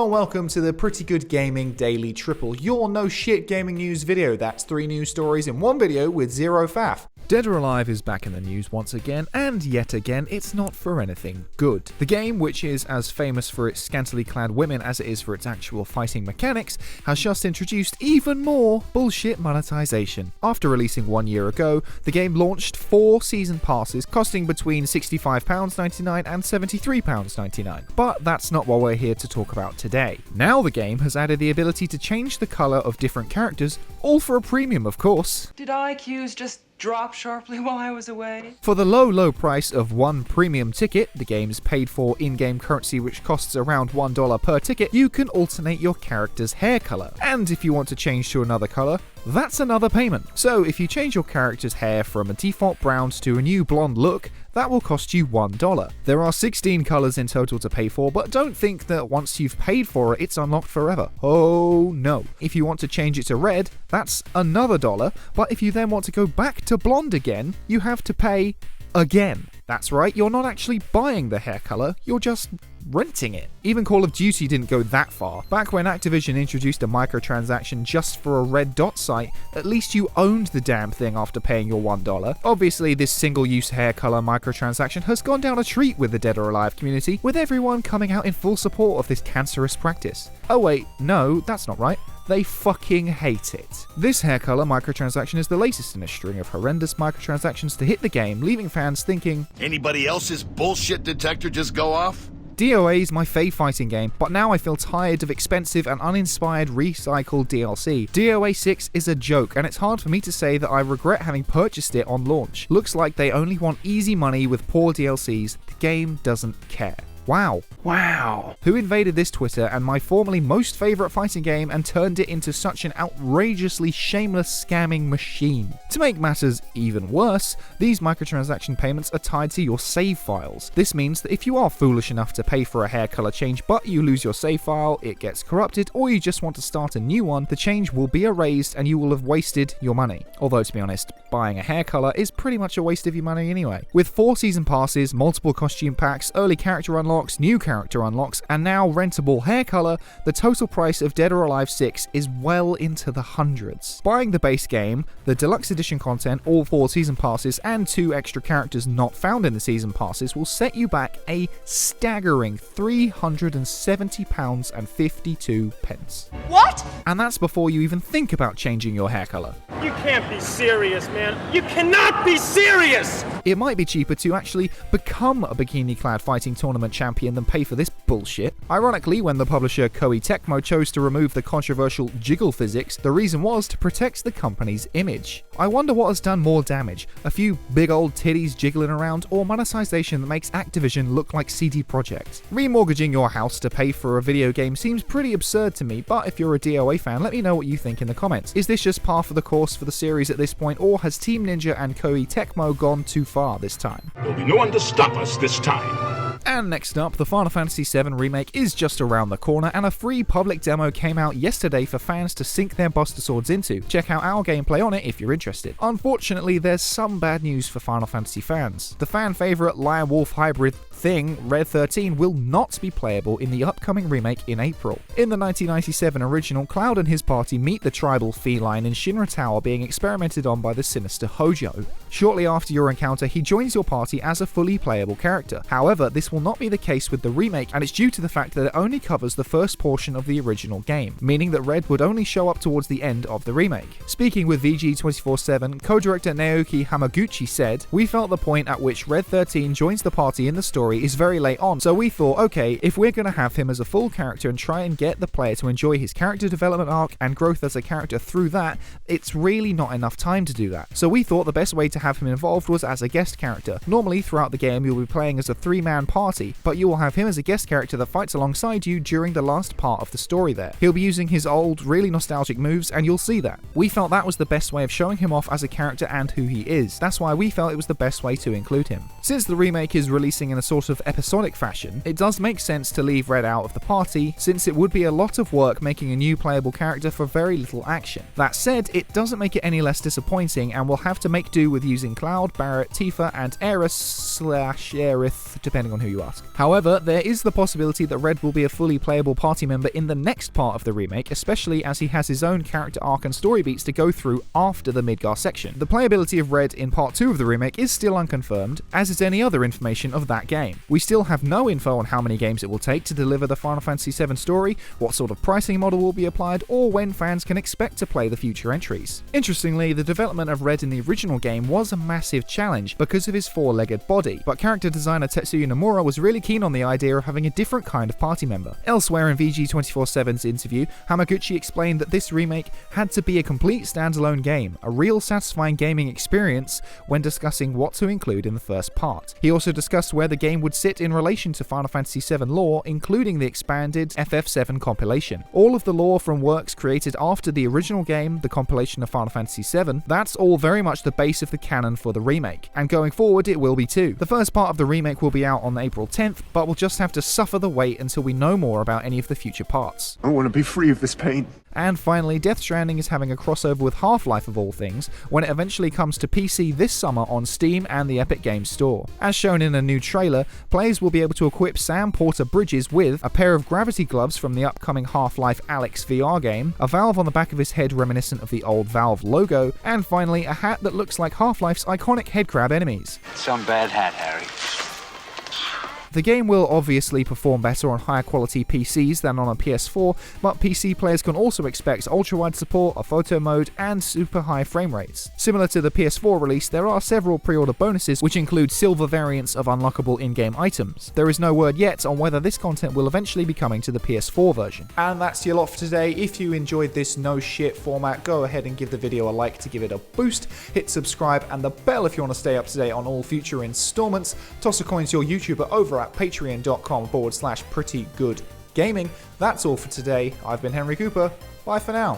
Hello and welcome to the Pretty Good Gaming Daily Triple, your no shit gaming news video. That's 3 news stories in one video with zero faff. Dead or Alive is back in the news once again, and yet again, it's not for anything good. The game, which is as famous for its scantily clad women as it is for its actual fighting mechanics, has just introduced even more bullshit monetization. After releasing 1 year ago, the game launched 4 season passes costing between £65.99 and £73.99. But that's not what we're here to talk about today. Now the game has added the ability to change the colour of different characters, all for a premium of course. Did IQs just drop sharply while I was away? For the low price of 1 premium ticket, the game's paid for in-game currency which costs around $1 per ticket, you can alternate your character's hair colour. And if you want to change to another colour, that's another payment. So if you change your character's hair from a default brown to a new blonde look, that will cost you $1. There are 16 colours in total to pay for, but don't think that once you've paid for it, it's unlocked forever. Oh no. If you want to change it to red, that's another $1, but if you then want to go back to blonde again, you have to pay again. That's right, you're not actually buying the hair colour, you're just renting it. Even Call of Duty didn't go that far. Back when Activision introduced a microtransaction just for a red dot site, at least you owned the damn thing after paying your $1. Obviously, this single-use hair colour microtransaction has gone down a treat with the Dead or Alive community, with everyone coming out in full support of this cancerous practice. Oh wait, no, that's not right. They fucking hate it. This hair colour microtransaction is the latest in a string of horrendous microtransactions to hit the game, leaving fans thinking, anybody else's bullshit detector just go off? DOA is my fave fighting game, but now I feel tired of expensive and uninspired recycled DLC. DOA 6 is a joke, and it's hard for me to say that I regret having purchased it on launch. Looks like they only want easy money with poor DLCs. The game doesn't care. Wow. Who invaded this Twitter and my formerly most favourite fighting game and turned it into such an outrageously shameless scamming machine? To make matters even worse, these microtransaction payments are tied to your save files. This means that if you are foolish enough to pay for a hair colour change but you lose your save file, it gets corrupted, or you just want to start a new one, the change will be erased and you will have wasted your money. Although to be honest, buying a hair colour is pretty much a waste of your money anyway. With 4 season passes, multiple costume packs, early character unlocks, new character unlocks, and now rentable hair colour, the total price of Dead or Alive 6 is well into the hundreds. Buying the base game, the deluxe edition content, all 4 season passes, and 2 extra characters not found in the season passes will set you back a staggering £370.52. What? And that's before you even think about changing your hair colour. You can't be serious, man. You cannot be serious! It might be cheaper to actually become a bikini-clad fighting tournament champion than pay for this bullshit. Ironically, when the publisher Koei Tecmo chose to remove the controversial jiggle physics, the reason was to protect the company's image. I wonder what has done more damage, a few big old titties jiggling around, or monetization that makes Activision look like CD Projekt. Remortgaging your house to pay for a video game seems pretty absurd to me, but if you're a DOA fan, let me know what you think in the comments. Is this just par for the course for the series at this point, or has Team Ninja and Koei Tecmo gone too far this time? There'll be no one to stop us this time. And next up, the Final Fantasy VII Remake is just around the corner, and a free public demo came out yesterday for fans to sink their Buster Swords into. Check out our gameplay on it if you're interested. Unfortunately, there's some bad news for Final Fantasy fans. The fan favourite Lion-Wolf hybrid thing, Red 13, will not be playable in the upcoming remake in April. In the 1997 original, Cloud and his party meet the tribal feline in Shinra Tower being experimented on by the sinister Hojo. Shortly after your encounter, he joins your party as a fully playable character. However, this will not be the case with the remake, and it's due to the fact that it only covers the first portion of the original game, meaning that Red would only show up towards the end of the remake. Speaking with VG247, co-director Naoki Hamaguchi said, "We felt the point at which Red 13 joins the party in the story is very late on, so we thought, okay, if we're going to have him as a full character and try and get the player to enjoy his character development arc and growth as a character through that, it's really not enough time to do that. So we thought the best way to have him involved was as a guest character. Normally, throughout the game, you'll be playing as a 3-man party, but you will have him as a guest character that fights alongside you during the last part of the story there. He'll be using his old, really nostalgic moves, and you'll see that. We felt that was the best way of showing him off as a character and who he is. That's why we felt it was the best way to include him. Since the remake is releasing in a sort of episodic fashion, it does make sense to leave Red out of the party, since it would be a lot of work making a new playable character for very little action. That said, it doesn't make it any less disappointing, and we'll have to make do with using Cloud, Barrett, Tifa, and Aerith/Aerith, depending on who you ask? However, there is the possibility that Red will be a fully playable party member in the next part of the remake, especially as he has his own character arc and story beats to go through after the Midgar section. The playability of Red in part 2 of the remake is still unconfirmed, as is any other information of that game. We still have no info on how many games it will take to deliver the Final Fantasy VII story, what sort of pricing model will be applied, or when fans can expect to play the future entries. Interestingly, the development of Red in the original game was a massive challenge because of his four-legged body, but character designer Tetsuya Nomura was really keen on the idea of having a different kind of party member. Elsewhere in VG247's interview, Hamaguchi explained that this remake had to be a complete standalone game, a real satisfying gaming experience when discussing what to include in the first part. He also discussed where the game would sit in relation to Final Fantasy VII lore, including the expanded FF7 compilation. All of the lore from works created after the original game, the compilation of Final Fantasy VII, that's all very much the base of the canon for the remake, and going forward it will be too. The first part of the remake will be out on April 10th, but we'll just have to suffer the wait until we know more about any of the future parts. I want to be free of this pain. And finally, Death Stranding is having a crossover with Half-Life of all things, when it eventually comes to PC this summer on Steam and the Epic Games Store. As shown in a new trailer, players will be able to equip Sam Porter Bridges with a pair of gravity gloves from the upcoming Half-Life Alyx VR game, a valve on the back of his head reminiscent of the old Valve logo, and finally a hat that looks like Half-Life's iconic headcrab enemies. Some bad hat, Harry. The game will obviously perform better on higher quality PCs than on a PS4, but PC players can also expect ultra-wide support, a photo mode, and super high frame rates. Similar to the PS4 release, there are several pre-order bonuses which include silver variants of unlockable in-game items. There is no word yet on whether this content will eventually be coming to the PS4 version. And that's your lot for today. If you enjoyed this no shit format, go ahead and give the video a like to give it a boost, hit subscribe and the bell if you want to stay up to date on all future installments, toss a coin to your YouTuber over at patreon.com/prettygoodgaming. That's all for today. I've been Henry Cooper. Bye for now.